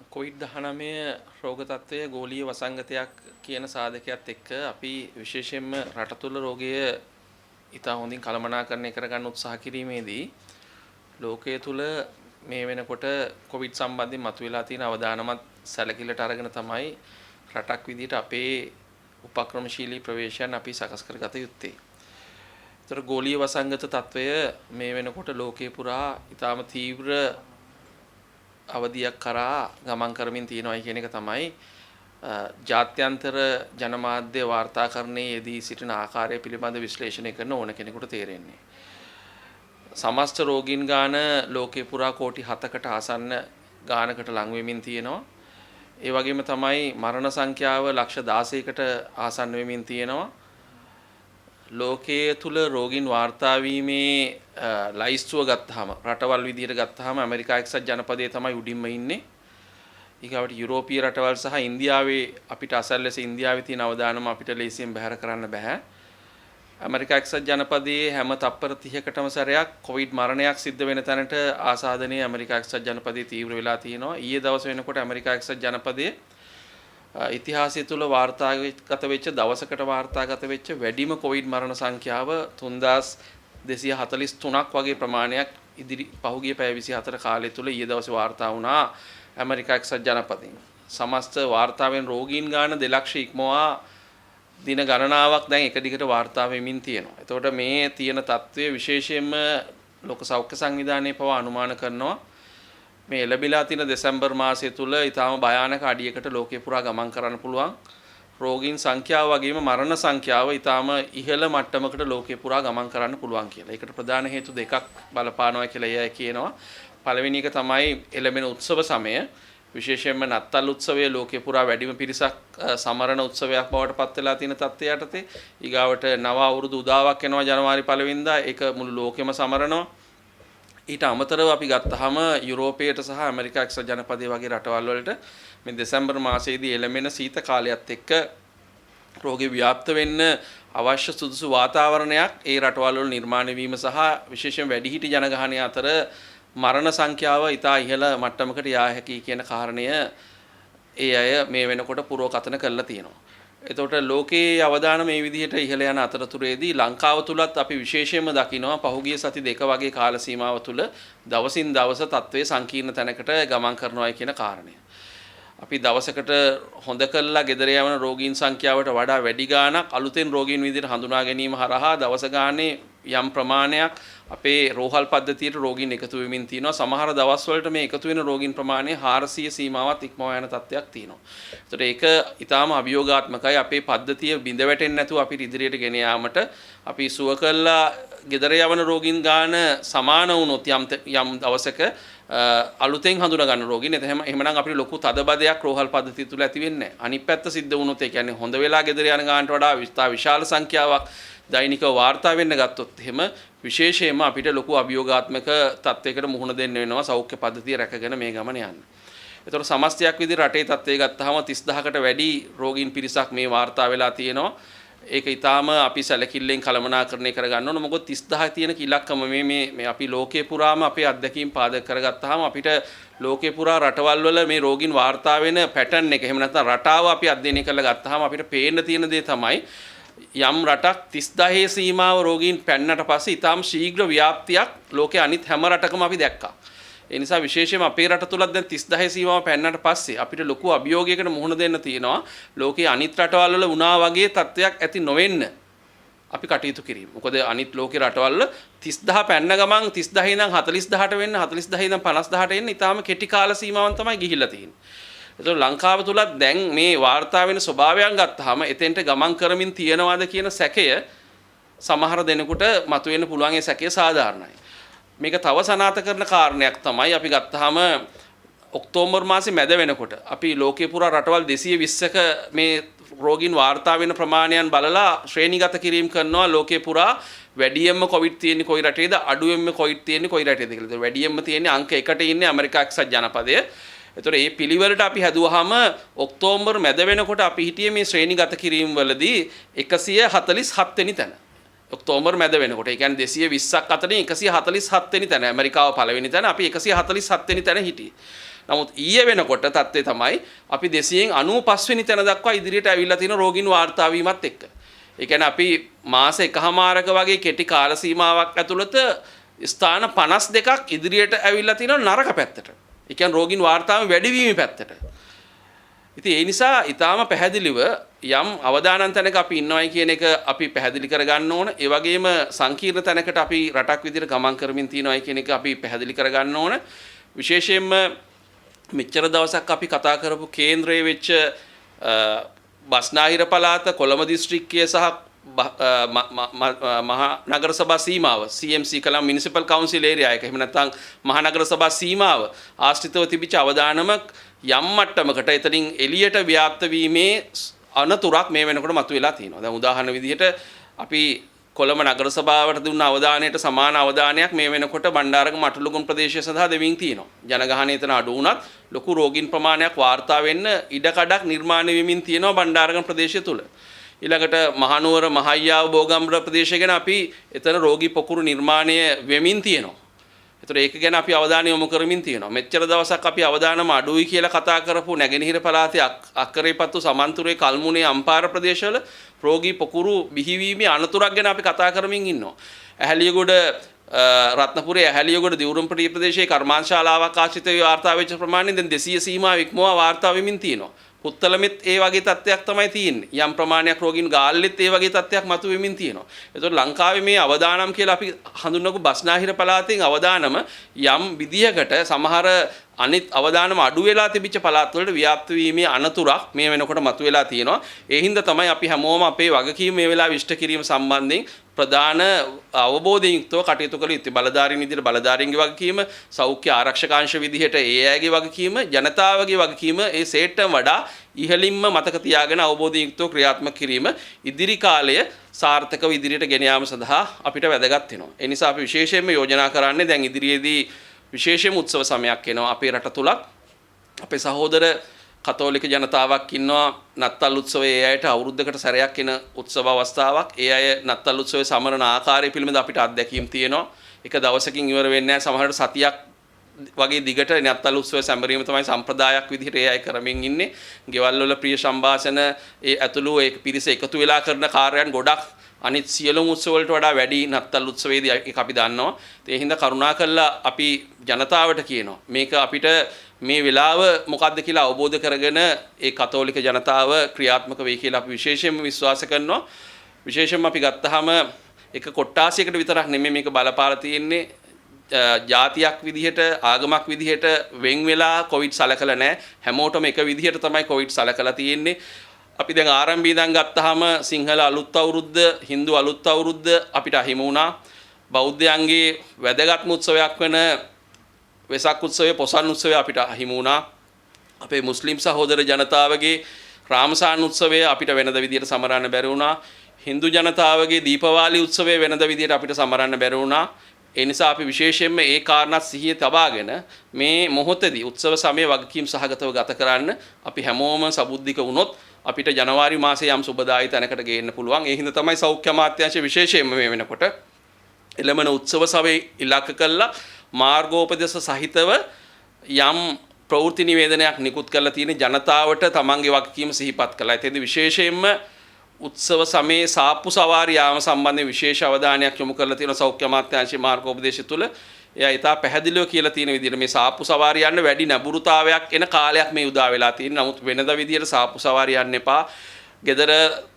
COVID-19 රෝග තත්ත්වය ගෝලීය වසංගතයක් කියන සාධකයත් එක්ක අපි විශේෂයෙන්ම රට තුළ රෝගය ඉතා හොඳින් කළමනාකරණය කරගන්න උත්සාහ කිරීමේදී ලෝකයේ තුල මේ වෙනකොට කොවිඩ් සම්බන්ධයෙන් මතුවලා තියෙන අවදානමත් සැලකිල්ලට අරගෙන තමයි රටක් විදිහට අපේ උපක්‍රමශීලී ප්‍රවේශයන් අපි සකස් කරගත යුත්තේ. ඒතර ගෝලීය වසංගත තත්ත්වය මේ වෙනකොට ලෝකේ පුරා ඉතාම තීව්‍ර අවධියක් කරා ගමන් කරමින් තියෙනවායි කියන එක තමයි ජාත්‍යන්තර ජනමාධ්‍ය වාර්තාකරණයේ යෙදී සිටින ආකාරය පිළිබඳ විශ්ලේෂණය කරන ඕන කෙනෙකුට තේරෙන්නේ. සමස්ත රෝගීන් ගාන ලෝකේ පුරා කෝටි 7කට ආසන්න ගානකට ලං වෙමින් තියෙනවා. ඒ වගේම තමයි මරණ සංඛ්‍යාව ලක්ෂ 16කට ආසන්න වෙමින් තියෙනවා. ලෝකයේ තුල රෝගීන් වාර්තා වීමේ ලයිස්තුව ගත්තාම රටවල් විදියට ගත්තාම ඇමරිකා එක්සත් ජනපදයේ තමයි උඩින්ම ඉන්නේ. ඊගාවට යුරෝපීය රටවල් සහ ඉන්දියාවේ අපිට අසල් ලෙස ඉන්දියාවේ තියෙන අවදානම අපිට ලේසියෙන් බැහැර කරන්න බෑ. ඇමරිකා එක්සත් ජනපදයේ හැම තප්පර 30කටම සැරයක් කොවිඩ් මරණයක් සිද්ධ වෙන තැනට ආසාදනයේ ඇමරිකා එක්සත් ජනපදයේ තීව්‍ර වෙලා තියෙනවා. ඊයේ දවස් වෙනකොට ඇමරිකා එක්සත් ජනපදයේ ඉතිහාසය තුළ වාර්තාගත වෙච්ච දවසකට වාර්තාගත වෙච්ච වැඩිම කොවිඩ් මරණ සංඛ්‍යාව 3243ක් වගේ ප්‍රමාණයක් පහුගිය පැය 24 කාලය තුළ ඊයේ දවසේ වාර්තා වුණා ඇමරිකා එක්සත් ජනපදයෙන්. සමස්ත වාර්තාවෙන් රෝගීන් ගාන 2 ලක්ෂ ඉක්මවා දින ගණනාවක් දැන් එක දිගට වාර්තා වෙමින් තියෙනවා. එතකොට මේ තියෙන තත්ත්වය විශේෂයෙන්ම ලෝක සෞඛ්‍ය සංවිධානයේ පවා අනුමාන කරනවා මේ ලැබිලා තියෙන දෙසැම්බර් මාසය තුල ඊටාම භයානක අඩියකට ලෝකේ පුරා ගමන් කරන්න පුළුවන් රෝගීන් සංඛ්‍යාව වගේම මරණ සංඛ්‍යාව ඊටාම ඉහළ මට්ටමකට ලෝකේ පුරා ගමන් කරන්න පුළුවන් කියලා. ඒකට ප්‍රධාන හේතු දෙකක් බලපානවා කියලා එයයි කියනවා. පළවෙනි එක තමයි එළඹෙන උත්සව සමය. විශේෂයෙන්ම නත්තල් උත්සවය ලෝකේ පුරා වැඩිම පිරිසක් සමරන උත්සවයක් බවට පත් වෙලා තියෙන තත්ත්වය යටතේ ඊගාවට නව අවුරුදු උදාවක් එනවා ජනවාරි 1 වෙනිදා. ඒක මුළු ලෝකෙම සමරනවා. ඊට අමතරව අපි ගත්තාම යුරෝපයට සහ ඇමරිකා එක්සත් ජනපදයේ වගේ රටවල් වලට මේ දෙසැම්බර් මාසයේදී එළඹෙන සීත කාලයත් එක්ක රෝගේ ව්‍යාප්ත වෙන්න අවශ්‍ය සුදුසු වාතාවරණයක් ඒ රටවල් වල නිර්මාණය වීම සහ විශේෂයෙන් වැඩිහිටි ජනගහනය අතර මරණ සංඛ්‍යාව ඉතා ඉහළ මට්ටමකට යා හැකි කියන කාරණය ඒ අය මේ වෙනකොට පුරවකථන කරලා තියෙනවා. එතකොට ලෝකයේ අවදාන මේ විදිහට ඉහළ යන අතරතුරේදී ලංකාව තුලත් අපි විශේෂයෙන්ම දකිනවා පහුගිය සති දෙක වගේ කාල සීමාව තුල දවසින් දවස තත්ත්වයේ සංකීර්ණ තැනකට ගමන් කරනවායි කියන කාරණය. අපි දවසකට හොඳ කළා ගෙදර යවන රෝගීන් සංඛ්‍යාවට වඩා වැඩි ගාණක් අලුතෙන් රෝගීන් විදිහට හඳුනා ගැනීම හරහා දවස ගානේ යම් ප්‍රමාණයක් අපේ රෝහල් පද්ධතියට රෝගීන් එකතු වෙමින් තියෙනවා. සමහර දවස් වලට මේ එකතු වෙන රෝගීන් ප්‍රමාණය 400 සීමාවත් ඉක්මවා යන තත්ත්වයක් තියෙනවා. ඒතර ඒක ඊටාම අභියෝගාත්මකයි. අපේ පද්ධතිය බිඳ වැටෙන්නේ නැතුව අපිට ඉදිරියට ගෙන යාමට අපි සුව කළා ගෙදර යවන රෝගීන් ගාන සමාන වුණොත් යම් දවසක අලුතෙන් හඳුනා ගන්න රෝගීන් එහෙමනම් අපිට ලොකු තදබදයක් රෝහල් පද්ධතිය තුල ඇති වෙන්නේ නැහැ. අනිත් පැත්ත සිද්ධ වුණොත් ඒ කියන්නේ හොඳ වෙලා ගෙදර යන ගානට වඩා විශාල සංඛ්‍යාවක් දෛනිකව වාර්තා වෙන්න ගත්තොත් එහෙම විශේෂයෙන්ම අපිට ලොකු අභියෝගාත්මක තත්යකට මුහුණ දෙන්න වෙනවා සෞඛ්‍ය පද්ධතිය රැකගෙන මේ ගමන යන්න. ඒතකොට සමස්තයක් විදිහට රටේ තත්ත්වය ගත්තාම 30000කට වැඩි රෝගීන් පිරිසක් මේ වාර්තා වෙලා තියෙනවා. ඒක ඊටාම අපි සැලකිල්ලෙන් කළමනාකරණය කරගන්න ඕන. මොකද 30000 තියෙන ඉලක්කම මේ අපි ලෝකේ පුරාම අපේ අත්දැකීම් පාදක කරගත්තාම අපිට ලෝකේ පුරා රටවල් වල මේ රෝගීන් වාර්තා වෙන පැටර්න් එක එහෙම නැත්නම් රටාව අපි අධ්‍යයනය කරලා ගත්තාම අපිට පේන්න තියෙන දේ තමයි යම් රටක් 30000 සීමාව රෝගීන් පැන්නට පස්සේ ඊටාම ශීඝ්‍ර ව්‍යාප්තියක් ලෝකේ අනිත් හැම රටකම අපි දැක්කා. ඒ නිසා විශේෂයෙන්ම අපේ රට තුලත් දැන් 30000 සීමාව පැන්නට පස්සේ අපිට ලොකු අභියෝගයකට මුහුණ දෙන්න තියෙනවා. ලෝකේ අනිත් රටවල් වල වුණා වගේ තත්ත්වයක් ඇති නොවෙන්න අපි කටයුතු කිරීම. මොකද අනිත් ලෝකේ රටවල් වල 30000 පැන්න ගමන් 30000 ඉඳන් 40000ට වෙන්න 40000 ඉඳන් 50000ට එන්න ඊටාම කෙටි කාල සීමාවන් තමයි ගිහිල්ලා තියෙන්නේ. ඒතකොට ලංකාව තුලත් දැන් මේ වාර්තා වෙන ස්වභාවයන් ගත්තාම එතෙන්ට ගමන් කරමින් තියනවාද කියන සැකය සමහර දෙනෙකුට මතුවෙන්න පුළුවන්. ඒ සැකය සාධාරණයි. මේක තව සනාථ කරන කාරණයක් තමයි අපි ගත්තාම ඔක්තෝබර් මාසේ මැද වෙනකොට අපි ලෝකේ පුරා රටවල් 220ක මේ රෝගීන් වාර්තා වෙන ප්‍රමාණයන් බලලා ශ්‍රේණිගත කිරීම කරනවා ලෝකේ පුරා වැඩියෙන්ම කොවිඩ් තියෙන්නේ කොයි රටේද අඩුවෙන්ම කොවිඩ් තියෙන්නේ කොයි රටේද කියලා. ඒක වැඩියෙන්ම තියෙන්නේ අංක 1ට ඉන්නේ ඇමරිකා එක්සත් ජනපදයේ. ඒතර මේ පිළිවෙලට අපි හැදුවාම ඔක්තෝබර් මැද වෙනකොට අපි හිටියේ මේ ශ්‍රේණිගත කිරීම වලදී 147 වෙනි තැන. ඔක්තෝබර් මැද වෙනකොට ඒ කියන්නේ 220ක් අතරින් 147 වෙනි තැන ඇමරිකාව පළවෙනි තැන අපි 147 වෙනි තැන හිටියේ. නමුත් ඊයේ වෙනකොට තත්ත්වය තමයි අපි 295 වෙනි තැන දක්වා ඉදිරියට ඇවිල්ලා තියෙන රෝගීන් වාර්තා වීමත් එක්ක. ඒ කියන්නේ අපි මාස එකහමාරක වගේ කෙටි කාල සීමාවක් ඇතුළත ස්ථාන 52ක් ඉදිරියට ඇවිල්ලා තියෙන නරක පැත්තට. ඒ කියන්නේ රෝගීන් වාර්තාවෙන් වැඩි වීම පැත්තට. ඉතින් ඒ නිසා ඊටාම පැහැදිලිව යම් අවදානම් තැනක අපි ඉන්නවයි කියන එක අපි පැහැදිලි කරගන්න ඕන. ඒ වගේම සංකීර්ණ තැනකට අපි රටක් විදිහට ගමන් කරමින් තියෙනවයි කියන එක අපි පැහැදිලි කරගන්න ඕන. විශේෂයෙන්ම මෙච්චර දවසක් අපි කතා කරපු කේන්ද්‍රයේ වෙච්ච බස්නාහිර පළාත කොළඹ දිස්ත්‍රික්කය සහ මහා නගර සභා සීමාව CMC කලම් මියුනිසිපල් කවුන්සිල් ඒරියා එක එහෙම නැත්නම් මහා නගර සභා සීමාව ආශ්‍රිතව තිබිච්ච අවදානම යම් මට්ටමකට එතනින් එළියට ව්‍යාප්ත වීමේ අනතුරක් මේ වෙනකොට මතුවලා තියෙනවා. දැන් උදාහරණ විදිහට අපි කොළඹ නගර සභාවට දුන්න අවධානයට සමාන අවධානයක් මේ වෙනකොට බණ්ඩාරගම අටලුගම ප්‍රදේශය සඳහා දෙමින් තියෙනවා. ජනගහනය එතන අඩු වුණත් ලොකු රෝගීන් ප්‍රමාණයක් වාර්තා වෙන්න ඉඩකඩක් නිර්මාණය වෙමින් තියෙනවා බණ්ඩාරගම ප්‍රදේශය තුල. ඊළඟට මහනුවර මහයියාව බෝගම්බර ප්‍රදේශය ගැන අපි එතන රෝගී පොකුරු නිර්මාණය වෙමින් තියෙනවා. ඒතර ඒක ගැන අපි අවධානය යොමු කරමින් තියෙනවා. මෙච්චර දවසක් අපි අවධානම අඩුයි කියලා කතා කරපු නැගෙනහිර පළාතේ අක්කරේපත්තු සමන්තුරේ කල්මුනේ අම්පාර ප්‍රදේශවල රෝගී පොකුරු බිහිවීමේ අනතුරක් ගැන අපි කතා කරමින් ඉන්නවා. ඇහැලියගොඩ රත්නපුරේ ඇහැලියගොඩ දිවුරුම්පිටිය ප්‍රදේශයේ කර්මාන්තශාලාවක් ආශ්‍රිතව වාර්තා වෙච්ච ප්‍රමාණය දැන් 200 සීමාව ඉක්මවා වාර්තා වෙමින් තියෙනවා. පුත්තලමෙත් ඒ වගේ තත්ත්වයක් තමයි තියෙන්නේ. යම් ප්‍රමාණයක් රෝගීන් ගාල්ලෙත් ඒ වගේ තත්ත්වයක් මතුවෙමින් තියෙනවා. ඒතකොට ලංකාවේ මේ අවදානම් කියලා අපි හඳුන්වපු බස්නාහිර පළාතෙන් අවදානම යම් විදියකට සමහර අනිත් අවදානම අඩු වෙලා තිබිච්ච පළාත් වලට ව්‍යාප්ත වීමේ අනතුරක් මේ වෙනකොට මතුවලා තියෙනවා. ඒ හින්දා තමයි අපි හැමෝම අපේ වගකීම මේ වෙලාව ඉෂ්ට කිරීම සම්බන්ධයෙන් ප්‍රධාන අවබෝධයෙන් යුක්තව කටයුතු කළ යුත්තේ. බලධාරීන් විදිහට බලධාරීන්ගේ වගකීම, සෞඛ්‍ය ආරක්ෂකාංශ විදිහට ඒ අයගේ වගකීම, ජනතාවගේ වගකීම ඒ සේට්ටම වඩා ඉහළින්ම මතක තියාගෙන අවබෝධයෙන් යුක්තව ක්‍රියාත්මක කිරීම ඉදිරි කාලය සාර්ථකව ඉදිරියට ගෙන යාම සඳහා අපිට වැදගත් වෙනවා. ඒ නිසා අපි විශේෂයෙන්ම යෝජනා කරන්නේ දැන් ඉදිරියේදී විශේෂම උත්සව සමයක් එනවා අපේ රට තුලත්. අපේ සහෝදර කතෝලික ජනතාවක් ඉන්නවා නත්තල් උත්සවයේ ඒ අයට අවුරුද්දකට සැරයක් එන උත්සව අවස්ථාවක්. ඒ අය නත්තල් උත්සවයේ සමරන ආකාරය පිළිබඳ අපිට අත්දැකීම් තියෙනවා. එක දවසකින් ඉවර වෙන්නේ නැහැ. සමහරවිට සතියක් වගේ දිගට නත්තල් උත්සවය සැමරීම තමයි සම්ප්‍රදායක් විදිහට ඒ අය කරමින් ඉන්නේ. ගෙවල් වල ප්‍රිය සම්භාෂණ ඒ ඇතුළු ඒ පිරිස එකතු වෙලා කරන කාර්යයන් ගොඩක් අනිත් සියලුම උත්සව වලට වඩා වැඩි නත්තල් උත්සවයේදී ඒක අපි දන්නවා. ඒ හින්දා කරුණාකරලා අපි ජනතාවට කියනවා මේක අපිට මේ වෙලාව මොකද්ද කියලා අවබෝධ කරගෙන ඒ කතෝලික ජනතාව ක්‍රියාත්මක වෙයි කියලා අපි විශේෂයෙන්ම විශ්වාස කරනවා. විශේෂයෙන්ම අපි ගත්තාම එක කොට්ටාසියකට විතරක් නෙමෙයි මේක බලපාලා තියෙන්නේ. ජාතියක් විදිහට ආගමක් විදිහට වෙන් වෙලා කොවිඩ් සලකලා නැහැ. හැමෝටම එක විදිහට තමයි කොවිඩ් සලකලා තියෙන්නේ. අපි දැන් ආරම්භය ඉඳන් ගත්තාම සිංහල අලුත් අවුරුද්ද, හින්දු අලුත් අවුරුද්ද අපිට අහිමි වුණා. බෞද්ධයන්ගේ වැදගත්ම උත්සවයක් වෙන වෙසක් උත්සවය, පොසොන් උත්සවය අපිට අහිමි වුණා. අපේ මුස්ලිම් සහෝදර ජනතාවගේ රාමසාන් උත්සවය අපිට වෙනද විදිහට සමරන්න බැරි වුණා. හින්දු ජනතාවගේ දීපවාලි උත්සවය වෙනද විදිහට අපිට සමරන්න බැරි වුණා. ඒ නිසා අපි විශේෂයෙන්ම ඒ කාරණා සිහියේ තබාගෙන මේ මොහොතේදී උත්සව සමය වගකීම් සහගතව ගත කරන්න අපි හැමෝම සබුද්ධික වුණොත් අපිට ජනවාරි මාසයේ යම් සුබදායි තැනකට ගේන්න පුළුවන්. ඒ හින්දා තමයි සෞඛ්‍ය අමාත්‍යාංශ විශේෂයෙන්ම මේ වෙනකොට එළමන උත්සව සමය ඉලක්ක කළා මාර්ගෝපදේශ සහිතව යම් ප්‍රවෘත්ති නිවේදනයක් නිකුත් කරලා තියෙන ජනතාවට තමන්ගේ වගකීම සිහිපත් කළා. ඒතෙන්දී විශේෂයෙන්ම උත්සව සමයේ සාප්පු සවාරි යාම සම්බන්ධයෙන් විශේෂ අවධානයක් යොමු කරලා තියෙන සෞඛ්‍ය අමාත්‍යාංශයේ මාර්ගෝපදේශය තුළ එයා ඊට පැහැදිලිව කියලා තියෙන විදිහට මේ සාප්පු සවාරි යන්න වැඩි නැඹුරුතාවයක් එන කාලයක් මේ උදා වෙලා තියෙන. නමුත් වෙනද විදිහට සාප්පු සවාරි යන්න එපා. ගෙදර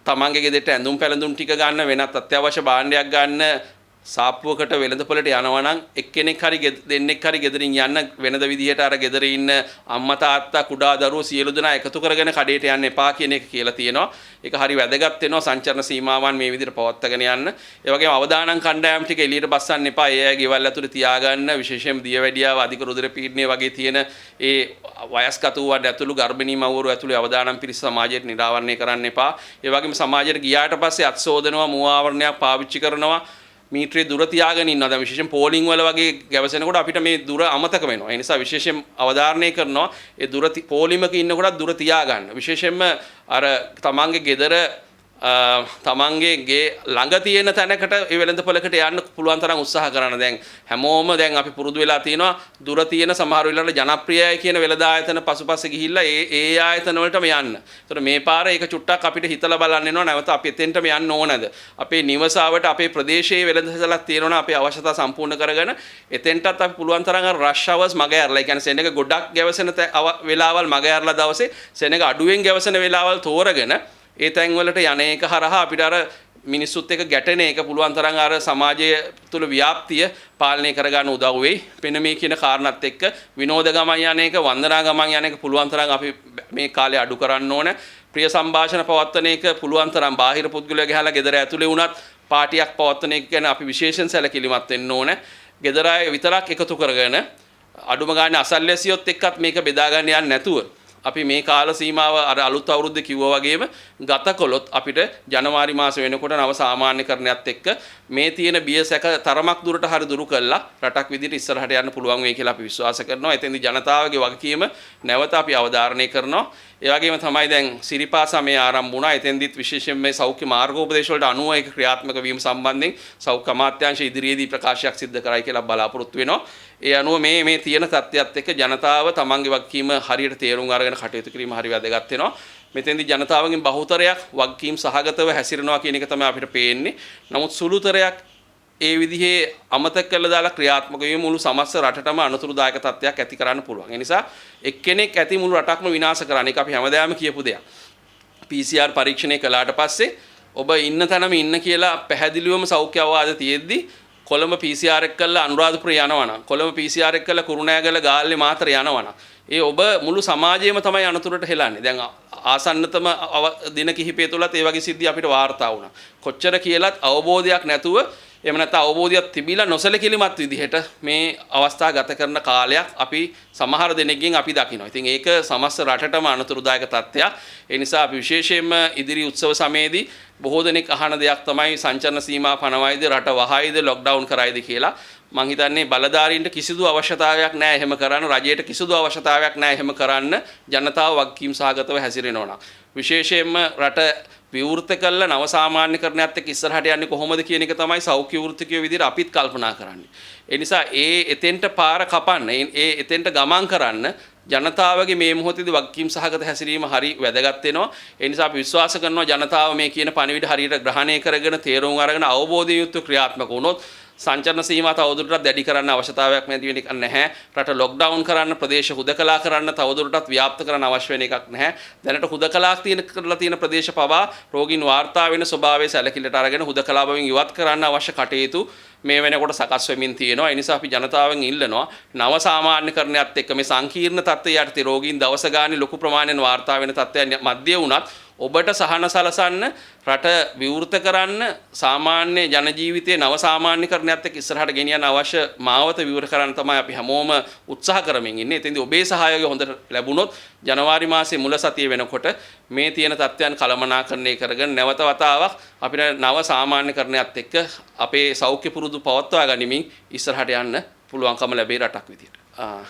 තමන්ගේ ගෙදරට ඇඳුම් පැළඳුම් ටික ගන්න, වෙනත් අත්‍යවශ්‍ය භාණ්ඩයක් ගන්න සාප්පුවකට වෙළඳපොළට යනවා නම් එක්කෙනෙක් හරි දෙන්නෙක් හරි ගෙදරින් යන්න. වෙනද විදිහට අර ගෙදර ඉන්න අම්මා තාත්තා කුඩා දරුවෝ සියලු දෙනා එකතු කරගෙන කඩේට යන්න එපා කියන එක කියලා තියෙනවා. ඒක හරි වැදගත් වෙනවා සංචරණ සීමාවන් මේ විදිහට පවත්වාගෙන යන්න. ඒ වගේම අවදානම් කණ්ඩායම් ටික එළියට බස්සන්න එපා. ඒ අය ගෙවල් ඇතුලේ තියාගන්න. විශේෂයෙන්ම දියවැඩියාව අධික රුධිර පීඩනය වගේ තියෙන ඒ වයස්ගත වූවන් ඇතුළු ගර්භණී මව්වරු ඇතුළේ අවදානම් පිරිස සමාජයට නිරාවරණය කරන්න එපා. ඒ වගේම සමාජයට ගියාට පස්සේ අත්සෝදනවා, මුව ආවරණයක් පාවිච්චි කරනවා, මීටරේ දුර තියාගෙන ඉන්නවා. දැන් විශේෂයෙන් පෝලිං වල වගේ ගැවසෙනකොට අපිට මේ දුර අමතක වෙනවා. ඒ නිසා විශේෂයෙන් අවධාරණය කරනවා ඒ දුර පෝලිමක ඉන්නකොටත් දුර තියාගන්න. විශේෂයෙන්ම අර තමන්ගේ ගෙදර තමන්ගේ ගේ ළඟ තියෙන තැනකට ඒ වෙළඳපොළකට යන්න පුළුවන් තරම් උත්සාහ කරන. දැන් හැමෝම දැන් අපි පුරුදු වෙලා තිනවා දුර තියෙන සමහර වෙලාවට ජනප්‍රියයි කියන වෙළඳ ආයතන පසුපස ගිහිල්ලා ඒ ආයතන වලටම යන්න. ඒතර මේ පාර ඒක චුට්ටක් අපිට හිතලා බලන්න වෙනවා නැවත අපි එතෙන්ටම යන්න ඕනද? අපේ නිවසාවට අපේ ප්‍රදේශයේ වෙළඳසැලක් තියෙනවා අපේ අවශ්‍යතා සම්පූර්ණ කරගෙන එතෙන්ටත් අපි පුළුවන් තරම් අර රෂ් අවර්ස් මග ඇරලා. ඒ කියන්නේ සෙනඟ ගොඩක් ගැවසෙන වෙලාවල් මග ඇරලා දවසේ සෙනඟ අඩුවෙන් ගැවසෙන වෙලාවල් තෝරගෙන ඒ තැන් වලට යන එක හරහා අපිට අර මිනිස්සුත් එක්ක ගැටෙන එක පුළුවන් තරම් අර සමාජය තුළ ව්‍යාප්තිය පාලනය කරගන්න උදව් වෙයි. වෙන මේ කියන කාරණාත් එක්ක විනෝද ගමන් යන එක, වන්දනා ගමන් යන එක පුළුවන් තරම් අපි මේ කාලේ අඩු කරන්න ඕන. ප්‍රිය සංഭാෂණ පවත්වන එක පුළුවන් තරම් බාහිර පුද්ගලයා ගහලා ගෙදර ඇතුලේ වුණත් පාටියක් පවත්වන එක ගැන අපි විශේෂයෙන් සැලකිලිමත් වෙන්න ඕන. ගෙදර අය විතරක් එකතු කරගෙන අඩුම ගානේ අසල්වැසියොත් එක්කත් මේක බෙදා ගන්න යන්නේ නැතුව අපි මේ කාල සීමාව අර අලුත් අවුරුද්ද කිව්වා වගේම ගත කළොත් අපිට ජනවාරි මාස වෙනකොට නව සාමාන්‍යකරණයත් එක්ක මේ තියෙන බිය සැක තරමක් දුරට හරි දුරු කළා රටක් විදිහට ඉස්සරහට යන්න පුළුවන් වෙයි කියලා අපි විශ්වාස කරනවා. එතෙන්දී ජනතාවගේ වගකීම නැවත අපි අවධාරණය කරනවා. ඒ වගේම තමයි දැන් සිරිපා සමය ආරම්භ වුණා. එතෙන්දිත් විශේෂයෙන් මේ සෞඛ්‍ය මාර්ගෝපදේශ වලට අනුව ඒක ක්‍රියාත්මක වීම සම්බන්ධයෙන් සෞඛ්‍ය අමාත්‍යාංශය ඉදිරියේදී ප්‍රකාශයක් සිදු කරයි කියලා බලාපොරොත්තු වෙනවා. ඒ අනුව මේ තියෙන තත්ත්වයක් එක්ක ජනතාව තමන්ගේ වගකීම හරියට තේරුම් අරගෙන කටයුතු කිරීම හරි වැදගත් වෙනවා. මෙතෙන්දී ජනතාවගෙන් බහුතරයක් වගකීම් සහගතව හැසිරෙනවා කියන එක තමයි අපිට පේන්නේ. නමුත් සුළුතරයක් ඒ විදිහේ අමතක කළා දාලා ක්‍රියාත්මක වීම මුළු සමස්ත රටටම අනුතුරුදායක තත්ත්වයක් ඇති කරන්න පුළුවන්. ඒ නිසා එක්කෙනෙක් ඇති මුළු රටක්ම විනාශ කරන්න එක අපි හැමදාම කියපු දෙයක්. PCR පරීක්ෂණය කළාට පස්සේ ඔබ ඉන්න තැනම ඉන්න කියලා පැහැදිලිවම සෞඛ්‍ය අවවාද තියෙද්දි කොළඹ PCR එක කළා අනුරාධපුර යනවනම් කොළඹ PCR එක කළා කුරුණෑගල ගාල්ලේ මාතර යනවනම් ඒ ඔබ මුළු සමාජයේම තමයි අනතුරට හෙලන්නේ. දැන් ආසන්නතම දින කිහිපය තුලත් ඒ වගේ සිද්ධි අපිට වාර්තා වුණා. කොච්චර කියලත් අවබෝධයක් නැතුව එහෙම නැත්නම් අවබෝධයක් තිබිලා නොසලකිලිමත් විදිහට මේ අවස්ථා ගත කරන කාලයක් අපි සමහර දෙනෙක්ගෙන් අපි දකිනවා. ඉතින් ඒක සමස්ත රටටම අනතුරුදායක තත්ත්වයක්. ඒ නිසා අපි විශේෂයෙන්ම ඉදිරි උත්සව සමයේදී බොහෝ දෙනෙක් අහන දෙයක් තමයි සංචරණ සීමා පනවයිද රට වහයිද ලොක්ඩවුන් කරයිද කියලා. මං හිතන්නේ බලධාරීන්ට කිසිදු අවශ්‍යතාවයක් නැහැ එහෙම කරන්න. රජයට කිසිදු අවශ්‍යතාවයක් නැහැ එහෙම කරන්න. ජනතාව වගකීම් සහගතව හැසිරෙනවා නම් විශේෂයෙන්ම රට විවෘත කළ නව සාමාන්‍යකරණයත් එක්ක ඉස්සරහට යන්නේ කොහොමද කියන එක තමයි සෞඛ්‍ය වෘත්තිකයෝ විදිහට අපිත් කල්පනා කරන්නේ. ඒ නිසා එතෙන්ට පාර කපන්න, එතෙන්ට ගමන් කරන්න ජනතාවගේ මේ මොහොතේදී වගකීම් සහගත හැසිරීම හරි වැදගත් වෙනවා. ඒ නිසා අපි විශ්වාස කරනවා ජනතාව මේ කියන පණිවිඩ හරියට ග්‍රහණය කරගෙන තේරුම් අරගෙන අවබෝධයෙන් යුක්තව ක්‍රියාත්මක වුණොත් සංචරණ සීමා තවදුරටත් දැඩි කරන්න අවශ්‍යතාවයක් නැති වෙන එකක් නැහැ. රට ලොක්ඩවුන් කරන්න, ප්‍රදේශ හුදකලා කරන්න, තවදුරටත් ව්‍යාප්ත කරන්න අවශ්‍ය වෙන එකක් නැහැ. දැනට හුදකලා කරලා තියෙන ප්‍රදේශ පවා රෝගීන් වාර්තා වෙන ස්වභාවයේ සැලකිල්ලට අරගෙන හුදකලා බවින් ඉවත් කරන්න අවශ්‍ය කටයුතු මේ වෙනකොට සකස් වෙමින් තියෙනවා. ඒ නිසා අපි ජනතාවෙන් ඉල්ලනවා නව සාමාන්‍යකරණයත් එක්ක මේ සංකීර්ණ තත්ත්වය යටතේ රෝගීන් දවස ගානේ ලොකු ප්‍රමාණයෙන් වාර්තා වෙන තත්ත්වයන් මැද්දේ වුණත් ඔබට සහන සලසන්න රට විවෘත කරන්න සාමාන්‍ය ජන ජීවිතයේ නව සාමාන්‍යකරණයත් එක්ක ඉස්සරහට ගෙනියන්න අවශ්‍ය මාවත විවෘත කරන්න තමයි අපි හැමෝම උත්සාහ කරමින් ඉන්නේ. එතෙන්දී ඔබේ සහයෝගය හොඳට ලැබුණොත් ජනවාරි මාසයේ මුල සතිය වෙනකොට මේ තියෙන තත්ත්වයන් කළමනාකරණය කරගෙන නැවත වතාවක් අපිට නව සාමාන්‍යකරණයත් එක්ක අපේ සෞඛ්‍ය පුරුදු පවත්වා ගනිමින් ඉස්සරහට යන්න පුළුවන්කම ලැබේ රටක් විදියට.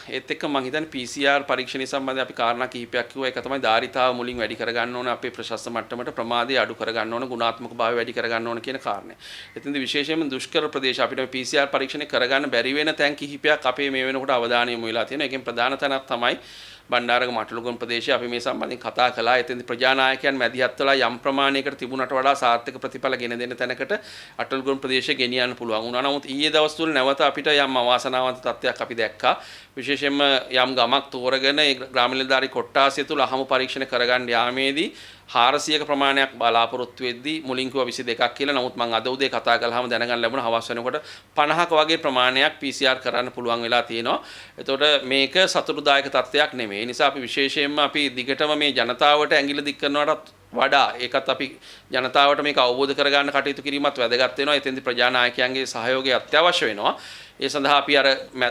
ඒත් එක්ක මම හිතන්නේ PCR පරීක්ෂණය සම්බන්ධයෙන් අපි කාරණා කිහිපයක් කිව්වා. ඒක තමයි ධාරිතාව මුලින් වැඩි කරගන්න ඕන, අපේ ප්‍රශස්ත මට්ටමට ප්‍රමාදය අඩු කරගන්න ඕන, ගුණාත්මක භාවය වැඩි කරගන්න ඕන කියන කාරණය. එතෙන්දී විශේෂයෙන්ම දුෂ්කර ප්‍රදේශ අපිට PCR පරීක්ෂණය කරගන්න බැරි වෙන තැන් කිහිපයක් අපේ මේ වෙනකොට අවධානය යොමු වෙලා තියෙනවා. ඒකෙන් ප්‍රධාන තැනක් තමයි බණ්ඩාරගම අටලුගම ප්‍රදේශයේ අපි මේ සම්බන්ධයෙන් කතා කළා. එතෙන්දී ප්‍රජානායකයන් මැදිහත් වෙලා යම් ප්‍රමාණයකට තිබුණට වඩා සාර්ථක ප්‍රතිඵල ගෙන දෙන තැනකට අටලුගම ප්‍රදේශය ගෙනියන්න පුළුවන් වුණා. නමුත් ඊයේ දවස් තුල නැවත අපිට යම් අවාසනාවන්ත තත්ත්වයක් අපි දැක්කා. විශේෂයෙන්ම යම් ගමක් තෝරගෙන ඒ ග්‍රාමීය නිලධාරී කොට්ටාසිය තුල අහමු පරීක්ෂණ කරගන්න යාමේදී 400ක ප්‍රමාණයක් බලාපොරොත්තු වෙද්දී මුලින් කිව්වා 22ක් කියලා. නමුත් මම අද උදේ කතා කළාම දැනගන්න ලැබුණා හවස් වෙනකොට 50ක වගේ ප්‍රමාණයක් PCR කරන්න පුළුවන් වෙලා තියෙනවා. එතකොට මේක සතුටුදායක තත්ත්වයක් නෙමෙයි. ඒ නිසා අපි විශේෂයෙන්ම අපි දිගටම මේ ජනතාවට ඇඟිල්ල දික් කරනවටත් වඩා ඒකත් අපි ජනතාවට මේක අවබෝධ කරගන්න කටයුතු කිරීමත් වැදගත් වෙනවා. එතෙන්දී ප්‍රජානායකයන්ගේ සහයෝගය අත්‍යවශ්‍ය වෙනවා. ඒ සඳහා අපි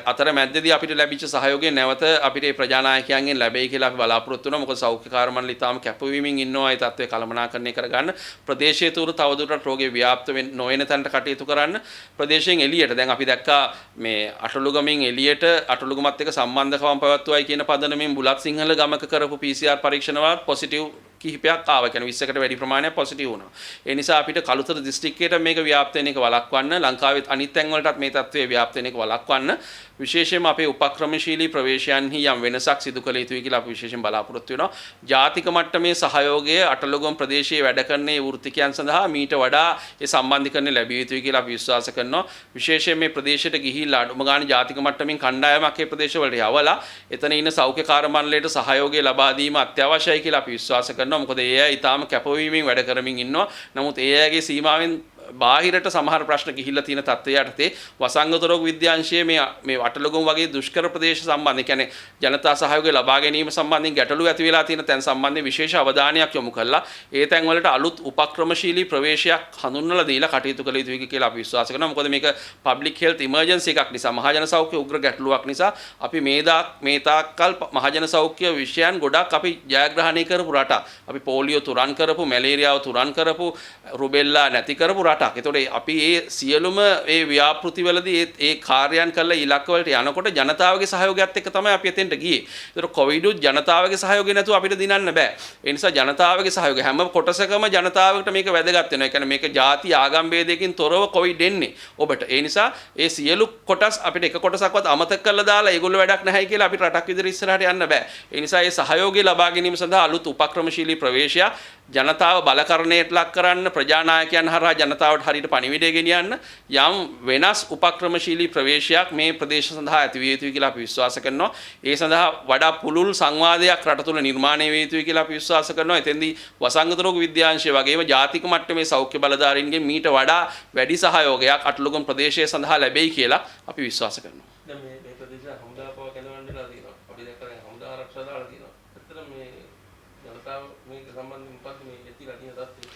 අතර මැද්දේදී අපිට ලැබිච්ච සහයෝගය නැවත අපිට මේ ප්‍රජානායකයන්ගෙන් ලැබෙයි කියලා අපි බලාපොරොත්තු වෙනවා. මොකද සෞඛ්‍ය කාර්යමණ්ඩලය තාම කැපවීමෙන් ඉන්නවා ඒ තත්ත්වය කළමනාකරණය කරගන්න. ප්‍රදේශයේ තුර තවදුරටත් රෝගේ ව්‍යාප්ත නොවන තැනට කටයුතු කරන්න. ප්‍රදේශයෙන් එළියට දැන් අපි දැක්කා මේ අටලුගමින් එළියට අටලුගමත් එක්ක සම්බන්ධකම් පවත්වයි කියන පදනමින් බුලත් සිංහල ගමක කරපු PCR පරීක්ෂණ වලත් පොසිටිව් කිහිපයක් ආවා. කියන්නේ 20කට වැඩි ප්‍රමාණයක් පොසිටිව් වුණා. ඒ නිසා අපිට කළුතර දිස්ත්‍රික්කයට මේක ව්‍යාප්ත වෙන එක වළක්වන්න, ලංකාවේ අනිත් තැන් වලටත් මේ තත්ත්වය ව්‍යාප්ත වෙන එක වළක්වන්න විශේෂයෙන්ම අපේ උපක්‍රමශීලී ප්‍රවේශයන්හි යම් වෙනසක් සිදු කළ යුතුයි කියලා අපි විශේෂයෙන් බලාපොරොත්තු වෙනවා. ජාතික මට්ටමේ සහයෝගය අටලොගම් ප්‍රදේශයේ වැඩ කරන වෘත්තිකයන් සඳහා මීට වඩා ඒ සම්බන්ධීකරණය ලැබිය යුතුයි කියලා අපි විශ්වාස කරනවා. විශේෂයෙන් මේ ප්‍රදේශයට ගිහිල්ලා අඩුම ගානේ ජාතික මට්ටමින් කණ්ඩායමක් මේ ප්‍රදේශවලට යවලා එතන ඉන්න සෞඛ්‍ය කාර්ය මණ්ඩලයට සහයෝගය ලබා දීම අත්‍යවශ්‍යයි කියලා අපි විශ්වාස කරනවා. මොකද ඒ අය ඊටාම කැපවීමෙන් වැඩ කරමින් ඉන්නවා. නමුත් ඒ අයගේ සීමාවෙන් බාහිරට සමහර ප්‍රශ්න ගිහිල්ලා තියෙන තත්ත්වය යටතේ වසංගත රෝග විද්‍යාංශයේ මේ අටලොගම් වගේ දුෂ්කර ප්‍රදේශ සම්බන්ධ කියන්නේ ජනතා සහයෝගය ලබා ගැනීම සම්බන්ධයෙන් ගැටලු ඇති වෙලා තියෙන තැන් සම්බන්ධයෙන් විශේෂ අවධානයක් යොමු කළා. ඒ තැන් වලට අලුත් උපක්‍රමශීලී ප්‍රවේශයක් හඳුන්වලා දීලා කටයුතු කළ යුතුයි කියලා අපි විශ්වාස කරනවා. මොකද මේක පබ්ලික් හෙල්ත් ඉමර්ජන්සි එකක් නිසා මහජන සෞඛ්‍ය උග්‍ර ගැටලුවක් නිසා අපි මේ තාක්කල් මහජන සෞඛ්‍ය විෂයන් ගොඩක් අපි ජයග්‍රහණය කරපු රටක්. අපි පෝලියෝ තුරන් කරපු, මැලේරියාව තුරන් කරපු, රුබෙල්ලා නැති කරපු රටක්. එතකොට අපි ඒ සියලුම ඒ ව්‍යාපෘතිවලදී ඒ කාර්යයන් කළ ඉලක්ක වලට යනකොට ජනතාවගේ සහයෝගයත් එක්ක තමයි අපි එතෙන්ට ගියේ. ඒතකොට කොවිඩ් ජනතාවගේ සහයෝගය නැතුව අපිට දිනන්න බෑ. ඒ නිසා ජනතාවගේ සහයෝගය හැම කොටසකම ජනතාවකට මේක වැදගත් වෙනවා. ඒ කියන්නේ මේක ಜಾති ආගම් ભેදයකින් තොරව කොවිඩ් එන්නේ ඔබට. ඒ නිසා ඒ සියලු කොටස් අපිට එක කොටසක්වත් අමතක කරලා දාලා ඒගොල්ලෝ වැඩක් නැහැ කියලා අපිට රටක් විදිහට ඉස්සරහට යන්න බෑ. ඒ නිසා ඒ සහයෝගය ලබා ගැනීම සඳහා අලුත් උපක්‍රමශීලී ප්‍රවේශයක් ජනතාව බලකරණයට ලක් කරන්න, ප්‍රජානායකයන් හරහා ජනතාවට හරියට පණිවිඩය ගෙනියන්න යම් වෙනස් උපක්‍රමශීලී ප්‍රවේශයක් මේ ප්‍රදේශ සඳහා ඇති විය යුතුයි කියලා අපි විශ්වාස කරනවා. ඒ සඳහා වඩා පුළුල් සංවාදයක් රට තුළ නිර්මාණය විය යුතුයි කියලා අපි විශ්වාස කරනවා. එතෙන්දී වසංගත රෝග විද්‍යාංශය වගේම ජාතික මට්ටමේ සෞඛ්‍ය බලධාරීන්ගෙන් මීට වඩා වැඩි සහයෝගයක් අටලොගම් ප්‍රදේශය සඳහා ලැබෙයි කියලා අපි විශ්වාස කරනවා. දැන් මේ ප්‍රදේශ හමුදා පව කැඳවන්නලා තියෙනවා. අපි දැක්කම හමුදා ආරක්ෂා දාලා තියෙනවා. ඇත්තටම මේ ජනතාව මේක සම්බන්ධයෙන් මොකක්ද මේ ඇතිලා තියෙන තත්ත්වය?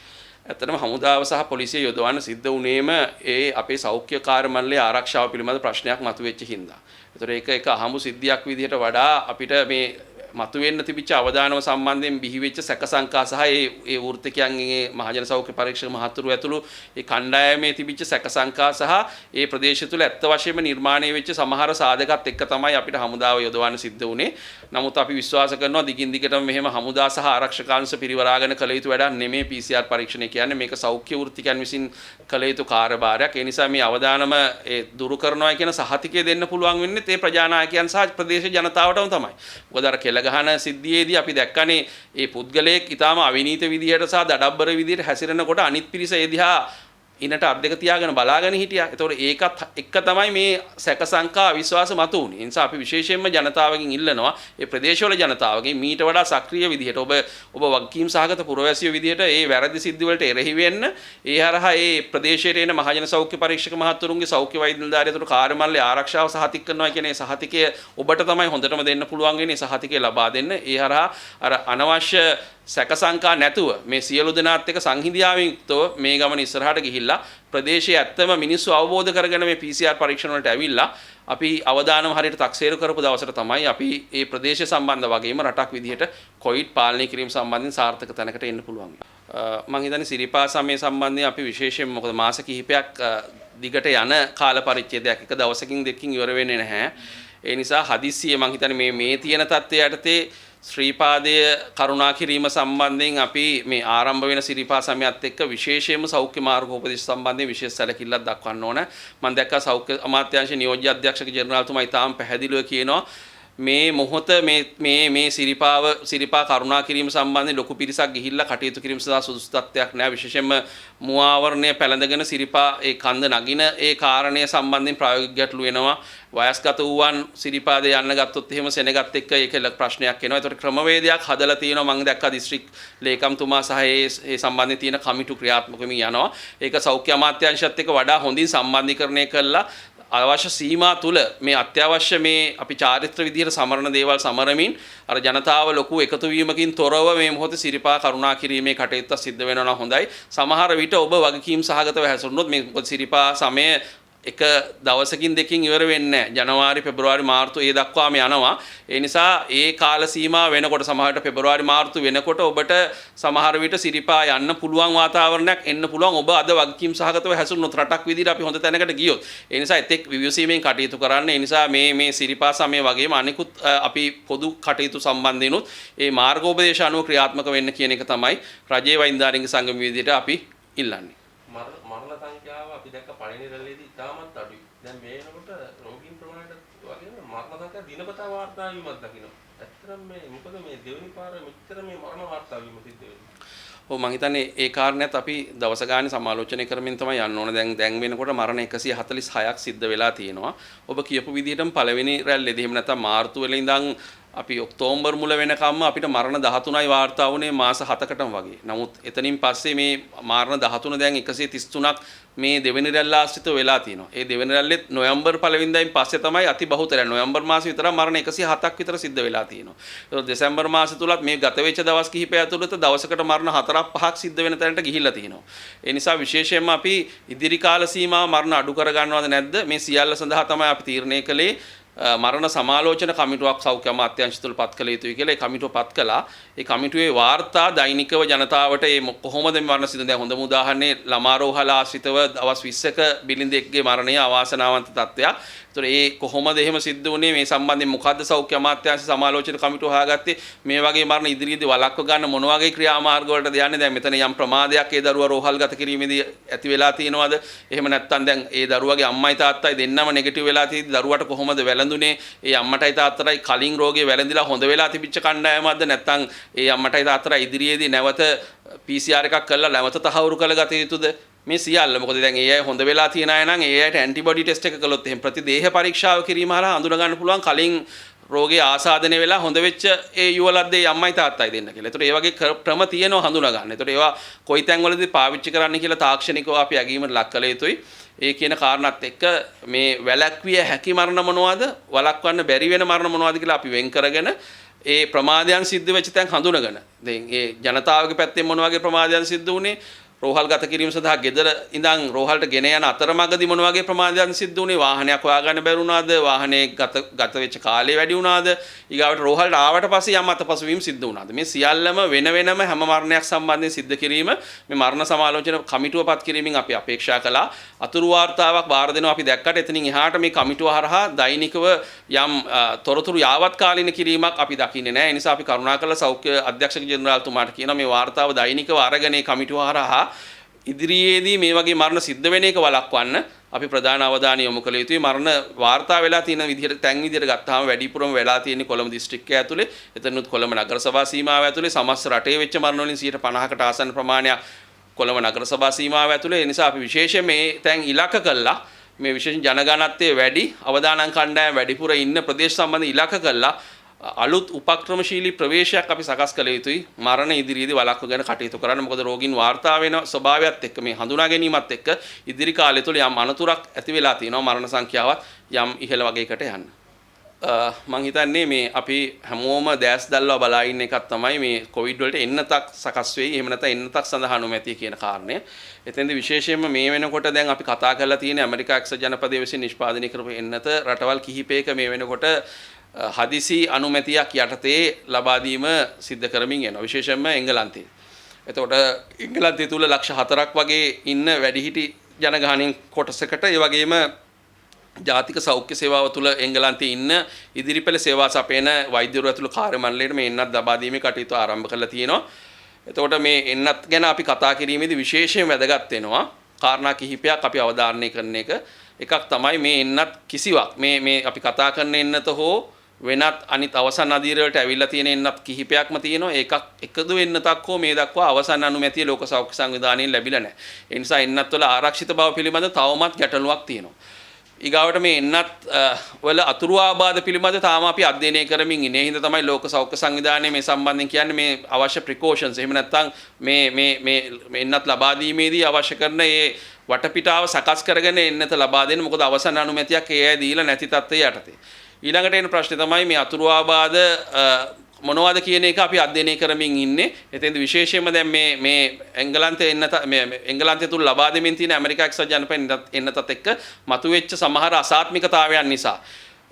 ඇත්තටම හමුදාව සහ පොලිසිය යොදවන්න සිද්ධ වුණේම ඒ අපේ සෞඛ්‍ය කාර්ය මණ්ඩලයේ ආරක්ෂාව පිළිබඳ ප්‍රශ්නයක් මතුවෙච්ච හින්දා. ඒතර ඒක අහඹු සිද්ධියක් විදිහට වඩා අපිට මේ මතුවෙන්න තිබිච්ච අවදානම සම්බන්ධයෙන් බිහිවෙච්ච සැක සංකා සහ ඒ වෘත්තිකයන්ගේ මහජන සෞඛ්‍ය පරීක්ෂක මහතුරු ඇතුළු ඒ කණ්ඩායමේ තිබිච්ච සැක සංකා සහ ඒ ප්‍රදේශය තුළ ඇත්ත වශයෙන්ම නිර්මාණය වෙච්ච සමහර සාධකත් එක්ක තමයි අපිට හමුදාව යොදවන්න සිද්ධ වුණේ. නමුත් අපි විශ්වාස කරනවා දිගින් දිගටම මෙහෙම හමුදා සහ ආරක්ෂකාංශ පිරිවරාගෙන කළ යුතු වැඩක් නෙමෙයි PCR පරීක්ෂණය කියන්නේ. මේක සෞඛ්‍ය වෘත්තිකයන් විසින් කළ යුතු කාර්යභාරයක්. ඒ නිසා මේ අවදානම ඒ දුරු කරනවා කියන සහතිකය දෙන්න පුළුවන් වෙන්නේ ඒ ප්‍රජානායකයන් සහ ප්‍රදේශ ජනතාවටම තමයි. මොකද අර කෙල ගහන සිද්ධියේදී අපි දැක්කනේ ඒ පුද්ගලයෙක් ඊටාම අවිනීත විදිහට සහ දඩබ්බර විදිහට හැසිරෙනකොට අනිත් පිරිස ඒ දිහා ඉනට අත් දෙක තියාගෙන බලාගෙන හිටියා. ඒතකොට ඒකත් එක්ක තමයි මේ සැක සංකා විශ්වාස මතු වුනේ. ඒ නිසා අපි විශේෂයෙන්ම ජනතාවගෙන් ඉල්ලනවා මේ ප්‍රදේශවල ජනතාවගෙන් මීට වඩා සක්‍රීය විදිහට ඔබ වගකීම් සහගත පුරවැසියෝ විදිහට ඒ වැරදි සිද්ධි වලට එරෙහි වෙන්න ඒ හරහා ඒ ප්‍රදේශයට එන මහජන සෞඛ්‍ය පරීක්ෂක මහතුරුන්ගේ සෞඛ්‍ය වෛද්‍ය නිලධාරියතුරු කාර්ය මණ්ඩලයේ ආරක්ෂාව සහතික කරනවා කියන ඒ සහතිකය ඔබට තමයි හොඳටම දෙන්න පුළුවන් වෙන්නේ. සහතිකය ලබා දෙන්න. ඒ හරහා අර අනවශ්‍ය සැක සංකා නැතුව මේ සියලු දෙනාත් එක්ක සංහිඳියාවෙන් යුක්තව මේ ගමන ඉස්සරහට ගිහිල්ලා ප්‍රදේශයේ ඇත්තම මිනිස්සු අවබෝධ කරගෙන මේ PCR පරීක්ෂණ වලට ඇවිල්ලා අපි අවදානම හරියට තක්සේරු කරපු දවසට තමයි අපි මේ ප්‍රදේශය සම්බන්ධ වගේම රටක් විදිහට කොවිඩ් පාලනය කිරීම සම්බන්ධයෙන් සාර්ථක තැනකට එන්න පුළුවන්. මම හිතන්නේ සිරිපා සමය සම්බන්ධයෙන් අපි විශේෂයෙන් මොකද මාස කිහිපයක් දිගට යන කාල පරිච්ඡේදයක් එක දවසකින් දෙකකින් ඉවර වෙන්නේ නැහැ. ඒ නිසා හදිස්සියේ මම හිතන්නේ මේ තියෙන තත්ත්වය යටතේ ශ්‍රීපාදය කරුණා කිරීම සම්බන්ධයෙන් අපි මේ ආරම්භ වෙන සිරිපා සමයත් එක්ක විශේෂයෙන්ම සෞඛ්‍ය මාර්ගෝපදේශ සම්බන්ධයෙන් විශේෂ සැලකිල්ලක් දක්වන්න ඕන. මම දැක්කා සෞඛ්‍ය අමාත්‍යාංශ නියෝජ්‍ය අධ්‍යක්ෂක ජෙනරාල්තුමා ඊටාම් පැහැදිලිව කියනවා මේ මොහොත මේ සිරිපා කරුණා කිරීම සම්බන්ධයෙන් ලොකු පිරිසක් ගිහිල්ලා කටයුතු කිරීම සඳහා සුදුසු තත්ත්වයක් නැහැ. විශේෂයෙන්ම මුවාවරණය පැලඳගෙන සිරිපා ඒ කන්ද නගින ඒ කාරණය සම්බන්ධයෙන් ප්‍රායෝගික ගැටලු වෙනවා. වයස්ගත වූවන් සිරිපාදේ යන්න ගත්තොත් එහෙම සෙනගත් එක්ක ඒක ප්‍රශ්නයක් එනවා. ඒකට ක්‍රමවේදයක් හදලා තියෙනවා. මම දැක්කා දිස්ත්‍රික් ලේකම්තුමා සහ ඒ සම්බන්ධයෙන් තියෙන කමිටු ක්‍රියාත්මක වෙමින් යනවා. ඒක සෞඛ්‍ය අමාත්‍යාංශයත් එක්ක වඩා හොඳින් සම්බන්ධීකරණය කළා අවශ්‍ය සීමා තුල මේ අත්‍යවශ්‍ය මේ අපි චාරිත්‍ර විදිහට සමරන දේවල් සමරමින් අර ජනතාව ලොකු එකතු වීමකින් තොරව මේ මොහොතේ සිරිපා කරුණා කිරීමේ කටයුත්ත සිද්ධ වෙනවා නම් හොඳයි. සමහර විට ඔබ වගකීම් සහගතව හැසිරුණොත් මේ සිරිපා සමය එක දවසකින් දෙකකින් ඉවර වෙන්නේ නැහැ. ජනවාරි පෙබරවාරි මාර්තු ඒ දක්වාම යනවා. ඒ නිසා ඒ කාල සීමාව වෙනකොට සමහරවිට පෙබරවාරි මාර්තු වෙනකොට ඔබට සමහර විට සිරිපා යන්න පුළුවන් වාතාවරණයක් එන්න පුළුවන්. ඔබ අද වගකීම් සහගතව හැසිරුණොත් රටක් විදිහට අපි හොඳ තැනකට ගියොත්. ඒ නිසා එතෙක් විවසීමෙන් කටයුතු කරන්න. ඒ නිසා මේ සිරිපා සමය වගේම අනිකුත් අපි පොදු කටයුතු සම්බන්ධිනුත් ඒ මාර්ගෝපදේශ අනුව ක්‍රියාත්මක වෙන්න කියන එක තමයි රජයේ වෛද්‍යාරික සංගම විදිහට අපි ඉල්ලන්නේ. මරණ සංඛ්‍යාව අපි දැක්ක පළවෙනි රැල්ලේදී ඉතාමත් අඩුයි. දැන් මේ වෙනකොට රෝගීන් ප්‍රමාණයට වගේම මරණ සංඛ්‍යාව දිනපතා වාර්තා වීමක් දකිනවා. ඇත්තටම මොකද මේ දෙවෙනි පාර මෙච්චර මේ මරණ වාර්තා වීම සිද්ධ වෙන්නේ? ඔව් මං හිතන්නේ ඒ කාරණේත් අපි දවස ගානේ සමාලෝචනය කරමින් තමයි යන්න ඕන. දැන් වෙනකොට මරණ 146ක් සිද්ධ වෙලා තියෙනවා. ඔබ කියපු විදිහටම පළවෙනි රැල්ලේදී එහෙම නැත්නම් මාර්තු වෙලේ ඉඳන් අපි ඔක්තෝබර් මුල වෙනකම්ම අපිට මරණ 13යි වාර්තා වුණේ මාස 7කටම වගේ. නමුත් එතනින් පස්සේ මේ මරණ 13 දැන් 133ක් මේ දෙවෙනි රැල්ල ආශ්‍රිතව වෙලා තියෙනවා. ඒ දෙවෙනි රැල්ලෙත් නොවැම්බර් පළවෙනිදායින් පස්සේ තමයි අති බහුතරය. නොවැම්බර් මාසෙ විතර මරණ 107ක් විතර සිද්ධ වෙලා තියෙනවා. ඒක දෙසැම්බර් මාසෙ තුලත් මේ ගත වෙච්ච දවස් කිහිපය ඇතුළත දවසකට මරණ 4ක් 5ක් සිද්ධ වෙන තැනට ගිහිල්ලා තියෙනවා. ඒ නිසා විශේෂයෙන්ම අපි ඉදිරි කාල සීමාව මරණ අඩු කර ගන්නවද නැද්ද මේ සියල්ල සඳහා තමයි අපි තීරණය කළේ මරණ සමාලෝචන කමිටුවක් සෞඛ්‍ය අමාත්‍යාංශය තුල පත් කළ යුතුයි කියලා. ඒ කමිටුව පත් කළා. ඒ කමිටුවේ වාර්තා දෛනිකව ජනතාවට මේ කොහොමද මේ මරණ සිදු දැන් හොඳම උදාහරණේ ළමා රෝහල ආශ්‍රිතව දවස් 20ක බිලින්දෙක්ගේ මරණය අවාසනාවන්ත තත්ත්වයක්. ඒතර ඒ කොහොමද එහෙම සිද්ධ වුණේ මේ සම්බන්ධයෙන් මොකද්ද සෞඛ්‍ය අමාත්‍යාංශ සමාලෝචන කමිටුව හොයාගත්තේ මේ වගේ මරණ ඉදිරියේදී වළක්ව ගන්න මොන වගේ ක්‍රියාමාර්ග වලටද යන්නේ? දැන් මෙතන යම් ප්‍රමාදයක් ඒ දරුවා රෝහල්ගත කිරීමේදී ඇති වෙලා තියෙනවද? එහෙම නැත්නම් දැන් ඒ දරුවගේ අම්මයි තාත්තයි දෙන්නම නෙගටිව් වෙලා තියෙද්දි දරුවට කොහොමද වැළඳුනේ? ඒ අම්මටයි තාත්තටයි කලින් රෝගේ වැළඳිලා හොඳ වෙලා තිබිච්ච කණ්ඩායමක්ද? නැත්නම් ඒ අම්මටයි තාත්තටයි ඉදිරියේදී නැවත PCR එකක් කරලා නැවත තහවුරු කරගත යුතුද? මේ සියල්ල මොකද දැන් ඒ අය හොඳ වෙලා තියන අය නම් ඒ අයට ඇන්ටිබොඩි ටෙස්ට් එක කළොත් එහෙම ප්‍රතිදේහ පරීක්ෂාව කිරීම හරහා හඳුනා ගන්න පුළුවන් කලින් රෝගේ ආසාදනය වෙලා හොඳ වෙච්ච ඒ යුවලද්ද ඒ අම්මයි තාත්තයි දෙන්න කියලා. ඒතකොට ඒ වගේ ක්‍රම තියෙනවා හඳුනා ගන්න. ඒතකොට ඒවා කොයි තැන්වලදී පාවිච්චි කරන්න කියලා තාක්ෂණිකව අපි අගීමට ලක් කළ යුතුයි. ඒ කියන කාරණාත් එක්ක මේ වැළැක්විය හැකි මරණ මොනවද? වළක්වන්න බැරි වෙන මරණ මොනවද කියලා අපි වෙන් කරගෙන ඒ ප්‍රමාදයන් සිද්ධ වෙච්ච තැන් හඳුනගෙන දැන් ඒ ජනතාවගේ පැත්තෙන් මොන වගේ ප්‍රමාදයන් සිද්ධ වුණේ රෝහල් ගත කිරීම සඳහා ගෙදර ඉඳන් රෝහලට ගෙන යන අතරමඟදී මොන වගේ ප්‍රමාදයන් සිද්ධ වුණේ වාහනයක් හොයාගන්න බැරි වුණාද වාහනේ ගත වෙච්ච කාලය වැඩි වුණාද ඊගාවට රෝහලට ආවට පස්සේ යම් අතපසුවීම් සිද්ධ වුණාද මේ සියල්ලම වෙන වෙනම හැම මරණයක් සම්බන්ධයෙන් සිද්ධ කිරීම මේ මරණ සමාලෝචන කමිටුව පත් කිරීමෙන් අපි අපේක්ෂා කළා අතුරු වාර්තාවක් බාර දෙනවා අපි දැක්කට එතනින් එහාට මේ කමිටුව හරහා දෛනිකව යම් තොරතුරු යාවත් කාලින කිරීමක් අපි දකින්නේ නැහැ ඒ නිසා අපි කරුණාකරලා සෞඛ්‍ය අධ්‍යක්ෂක ජෙනරාල්තුමාට කියනවා මේ වාර්තාව දෛනිකව අරගෙන මේ කමිටුව හරහා ඉදිරියේදී මේ වගේ මරණ සිද්ධ වෙන එක වළක්වන්න අපි ප්‍රධාන අවධානය යොමු කළ යුතුයි මරණ වාර්තා වෙලා තියෙන විදිහට තැන් විදිහට ගත්තාම වැඩිපුරම වෙලා තියෙන්නේ කොළඹ දිස්ත්‍රික්කය ඇතුලේ එතනොත් කොළඹ නගර සභා සීමාව ඇතුලේ සමස්ත රටේ වෙච්ච මරණ වලින් 50%කට ආසන්න ප්‍රමාණයක් කොළඹ නගර සභා සීමාව ඇතුලේ ඒ නිසා අපි විශේෂයෙන් මේ තැන් ඉලක්ක කළා මේ විශේෂ ජනගණනත්වයේ වැඩි අවදානම් කණ්ඩායම් වැඩිපුර ඉන්න ප්‍රදේශ සම්බන්ධ ඉලක්ක කළා අලුත් උපක්‍රමශීලී ප්‍රවේශයක් අපි සකස් කළ යුතුයි මරණ ඉදිරියේදී වළක්වගෙන කටයුතු කරන්න මොකද රෝගීන් වාර්තා වෙන ස්වභාවයත් එක්ක මේ හඳුනා ගැනීමත් එක්ක ඉදිරි කාලය තුළ යම් අනතුරක් ඇති වෙලා තියෙනවා මරණ සංඛ්‍යාවත් යම් ඉහළ වගේකට යන්න මම හිතන්නේ මේ අපි හැමෝම දැස් දැල්ලා බලා ඉන්න එකක් තමයි මේ කොවිඩ් වලට එන්නතක් සකස් වෙයි එහෙම නැත්නම් එන්නතක් සඳහා නොමැති කියන කාරණය. එතෙන්දී විශේෂයෙන්ම මේ වෙනකොට දැන් අපි කතා කරලා තියෙන ඇමරිකා එක්සත් ජනපදයේ විසින් නිෂ්පාදනය කරපු එන්නත රටවල් කිහිපයක මේ වෙනකොට හදිසි අනුමැතියක් යටතේ ලබා දීම සිද්ධ කරමින් යනවා විශේෂයෙන්ම එංගලන්තයේ. එතකොට එංගලන්තය තුල ලක්ෂ 4ක් වගේ ඉන්න වැඩිහිටි ජනගහනයෙන් කොටසකට ඒ වගේම ජාතික සෞඛ්‍ය සේවාව තුල එංගලන්තයේ ඉන්න ඉදිරිපෙළ සේවා සපයන වෛද්‍යවරු ඇතුළු කාර්ය මණ්ඩලයට මේ එන්නත් ලබා දීමේ කටයුතු ආරම්භ කරලා තියෙනවා. එතකොට මේ එන්නත් ගැන අපි කතා කිරීමේදී විශේෂයෙන් වැදගත් වෙනවා කාරණා කිහිපයක් අපි අවධාරණය කරන එක. එකක් තමයි මේ එන්නත් කිසිවක් මේ අපි කතා කරන එන්නත හෝ වෙනත් අනිත් අවසන් අධීර වලට ඇවිල්ලා තියෙන එන්නත් කිහිපයක්ම තියෙනවා ඒකක් එකදු එන්නතක් හෝ මේ දක්වා අවසන් අනුමැතිය ලෝක සෞඛ්‍ය සංවිධානයෙන් ලැබිලා නැහැ. ඒ නිසා එන්නත් වල ආරක්ෂිත බව පිළිබඳ තවමත් ගැටලුවක් තියෙනවා. ඊගාවට මේ එන්නත් වල අතුරු ආබාධ පිළිබඳ තාම අපි අධ්‍යයනය කරමින් ඉන්නේ. ඒ හින්දා තමයි ලෝක සෞඛ්‍ය සංවිධානය මේ සම්බන්ධයෙන් කියන්නේ මේ අවශ්‍ය ප්‍රිකෝෂන්ස් එහෙම නැත්නම් මේ එන්නත් ලබා දීමේදී අවශ්‍ය කරන මේ වටපිටාව සකස් කරගෙන එන්නත ලබා දෙන්න. මොකද අවසන් අනුමැතියක් ඒ අය දීලා නැති තත්ත්වයේ යටතේ. ඊළඟට එන ප්‍රශ්නේ තමයි මේ අතුරු ආබාධ මොනවද කියන එක අපි අධ්‍යයනය කරමින් ඉන්නේ. එතෙන්ද විශේෂයෙන්ම දැන් මේ එංගලන්තයේ එංගලන්තය තුල ලබා දෙමින් තියෙන ඇමරිකා එක්සත් ජනපදයේ එන්නතත් එක්ක මතුවෙච්ච සමහර අසාත්මිකතාවයන් නිසා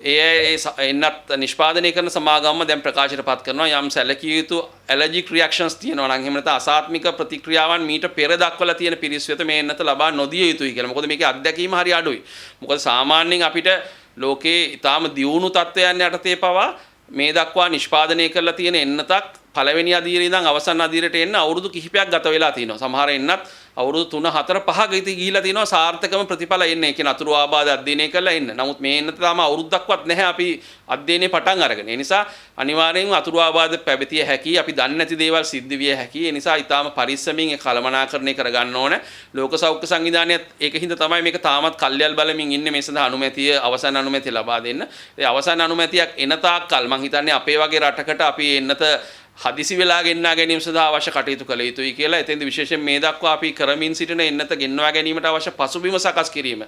ඒ එන්නත් නිෂ්පාදනය කරන සමාගම්ම දැන් ප්‍රකාශයටපත් කරනවා යම් සැලකිය යුතු ඇලර්ජික් රියැක්ෂන්ස් තියෙනවා නම් එහෙම නැත්නම් අසාත්මික ප්‍රතික්‍රියාවන් මීට පෙර දක්වලා තියෙන පිරිස් වෙත මේ එන්නත ලබා නොදිය යුතුයි කියලා. මොකද මේකේ අත්දැකීම හරි අඩුයි. මොකද සාමාන්‍යයෙන් අපිට ලෝකේ ඊටාම දියුණු තත්ත්වයන් යටතේ පවා මේ දක්වා නිෂ්පාදනය කරලා තියෙන එන්නතක් පළවෙනි අදියරේ ඉඳන් අවසන් අදියරට එන්න අවුරුදු කිහිපයක් ගත වෙලා තිනවා. සමහර එන්නත් අවුරුදු 3 4 5 ගිහිලා තිනවා සාර්ථකම ප්‍රතිඵල එන්නේ. ඒ කියන්නේ අතුරු ආබාධ අධ්‍යයනය කරලා එන්න. නමුත් මේ එන්නත තාම අවුරුද්දක්වත් නැහැ අපි අධ්‍යයනයේ පටන් අරගෙන. ඒ නිසා අනිවාර්යෙන්ම අතුරු ආබාධ පැවතිය හැකි. අපි දන්නේ නැති දේවල් සිද්ධ විය හැකි. ඒ නිසා ඊටාම පරිස්සමින් ඒ කළමනාකරණය කරගන්න ඕන. ලෝක සෞඛ්‍ය සංවිධානයත් ඒකින්ද තමයි මේක තාමත් කල්යල් බලමින් ඉන්නේ මේ සඳහා අනුමැතිය අවසන් අනුමැතිය ලබා දෙන්න. ඒ අවසන් අනුමැතියක් එන තාක්කල් මං හිතන්නේ අපේ වගේ රටකට අපි එන්නත හදිසි වෙලා ගෙන්වා ගැනීම සඳහා අවශ්‍ය කටයුතු කළ යුතුයි කියලා. එතෙන්ද විශේෂයෙන් මේ දක්වා අපි කරමින් සිටින එන්නත ගෙන්වා ගැනීමට අවශ්‍ය පසුබිම සකස් කිරීම.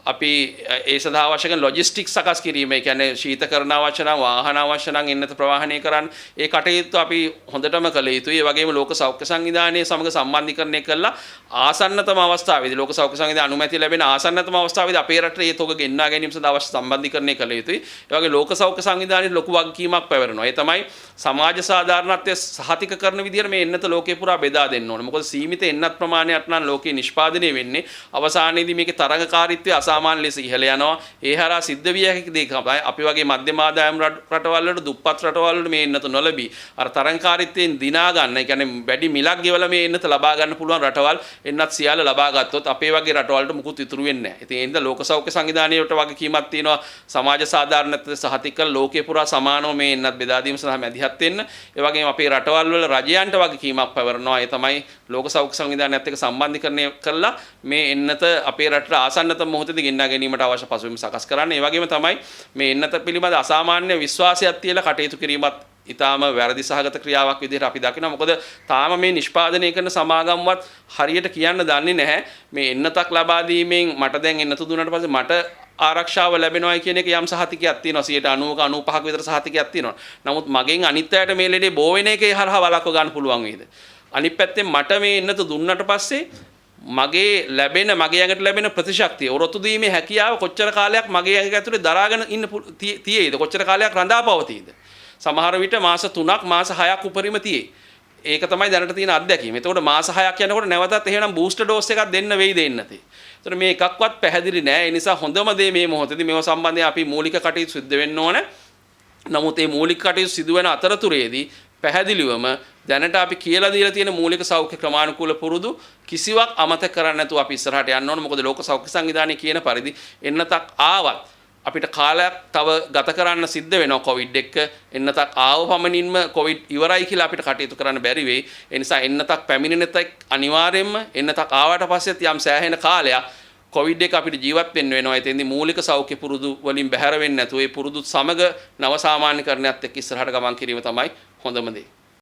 අපි ඒ සඳහා අවශ්‍ය කරන ලොජිස්ටික්ස් සකස් කිරීම. ඒ කියන්නේ ශීතකරණ අවශ්‍ය නම් වාහන අවශ්‍ය නම් එන්නත ප්‍රවාහනය කරන්න ඒ කටයුතු අපි හොඳටම කළ යුතුයි. ඒ වගේම ලෝක සෞඛ්‍ය සංවිධානයේ සමග සම්බන්ධීකරණය කළා ආසන්නතම අවස්ථාවේදී ලෝක සෞඛ්‍ය සංවිධානයේ අනුමැතිය ලැබෙන ආසන්නතම අවස්ථාවේදී අපේ රටේ ඒ තොග ගෙන්වා ගැනීම සඳහා අවශ්‍ය සම්බන්ධීකරණය කළ යුතුයි. ඒ වගේ ලෝක සෞඛ්‍ය සංවිධානයේ ලොකු වගකීමක් පැවරෙනවා. ඒ තමයි සමාජ සාධාරණත්වය සහතික කරන විදිහට මේ එන්නත ලෝකේ පුරා බෙදා දෙන්න ඕනේ. මොකද සීමිත එන්නත් ප්‍රමාණයක් නම් ලෝකේ නිෂ්පාදනය වෙන්නේ. අවසානයේදී මේකේ තරඟකාරීත්වය අසාමාන්‍ය ලෙස ඉහළ යනවා. ඒ හරහා සිද්ධ විය හැකි දෙයක් තමයි අපි වගේ මධ්‍යම ආදායම් රටවල් වලට දුප්පත් රටවල් වලට මේ එන්නත නොලැබී අර තරඟකාරීත්වයෙන් දිනා ගන්න. ඒ කියන්නේ වැඩි මිලක් ගෙවලා මේ එන්නත ලබා ගන්න පුළුවන් රටවල් එන්නත් සියල්ල ලබා ගත්තොත් අපේ වගේ රටවල්ට මුකුත් ඉතුරු වෙන්නේ නැහැ. ඉතින් ඒ හින්දා ලෝක සෞඛ්‍ය සංවිධානයට වගකීමක් තියෙනවා සමාජ සාධාරණත්වය සහතික කළ ලෝකේ පුරා සමානව මේ එන්නත් බෙදා දීම සඳහා මැදිහත් වෙන්න. ඒ වගේම අපේ රටවල් වල රජයන්ට වගකීමක් පැවරනවා. ඒ තමයි ලෝක සෞඛ්‍ය සංවිධානයත් එක්ක සම්බන්ධීකරණය කළා මේ එන්නත අපේ රටට ආසන්නතම මොහොතේදී ගෙන්වා ගැනීමට අවශ්‍ය පසුබිම සකස් කරන්න. ඒ වගේම තමයි මේ එන්නත පිළිබඳ අසාමාන්‍ය විශ්වාසයක් තියලා කටයුතු කිරීමත් ඊටාම වැරදි සහගත ක්‍රියාවක් විදිහට අපි දකිනවා. මොකද තාම මේ නිෂ්පාදනය කරන සමාගම්වත් හරියට කියන්න දන්නේ නැහැ මේ එන්නතක් ලබා දීමෙන් මට දැන් එන්නත දුන්නාට පස්සේ මට ආරක්ෂාව ලැබෙනවායි කියන එක යම් සහතිකයක් තියෙනවා. 90ක 95ක විතර සහතිකයක් තියෙනවා. නමුත් මගෙන් අනිත් අයට මේ ලෙඩේ බෝ වෙන එකේ හරහා වළක්ව ගන්න පුළුවන් වේද? අනිත් පැත්තෙන් මට මේ එන්නත දුන්නාට පස්සේ මගේ ඇඟට ලැබෙන ප්‍රතිශක්තිය ඔරොත්තු දීමේ හැකියාව කොච්චර කාලයක් මගේ ඇඟ ඇතුලේ දරාගෙන ඉන්න තියෙයිද? කොච්චර කාලයක් රඳා පවතීද? සමහර විට මාස 3ක් මාස 6ක් උපරිම තියෙයි. ඒක තමයි දැනට තියෙන අත්දැකීම. එතකොට මාස 6ක් යනකොට නැවතත් එහෙනම් බූස්ටර් ඩෝස් එකක් දෙන්න වෙයිද එන්නතේ? එතකොට මේ එකක්වත් පැහැදිලි නෑ. ඒ නිසා හොඳම දේ මේ මොහොතේදී මේව සම්බන්ධයෙන් අපි මූලික කටයුතු සිදු වෙන්න ඕන. නමුත් මේ මූලික කටයුතු සිදු වෙන අතරතුරේදී පැහැදිලිවම දැනට අපි කියලා දීලා තියෙන මූලික සෞඛ්‍ය ක්‍රමානුකූල පුරුදු කිසිවක් අමතක කරන්නේ නැතුව අපි ඉස්සරහට යන්න ඕන. මොකද ලෝක සෞඛ්‍ය සංවිධානය කියන පරිදි එන්නතක් ආවත් අපිට කාලයක් තව ගත කරන්න සිද්ධ වෙනවා කොවිඩ් එක්ක. එන්නතක් ආව පමණින්ම කොවිඩ් ඉවරයි කියලා අපිට කටයුතු කරන්න බැරි වෙයි. ඒ නිසා එන්නතක් පැමිණෙන තෙක් අනිවාර්යයෙන්ම එන්නතක් ආවට පස්සෙත් යම් සෑහෙන කාලයක් කොවිඩ් එක අපිට ජීවත් වෙන්න වෙනවා. එතෙන්දී මූලික සෞඛ්‍ය පුරුදු වලින් බැහැර වෙන්නේ නැතුව ඒ පුරුදු සමග නව සාමාන්‍යකරණයත් එක්ක ඉස්සරහට ගමන් කිරීම තමයි හොඳම දේ.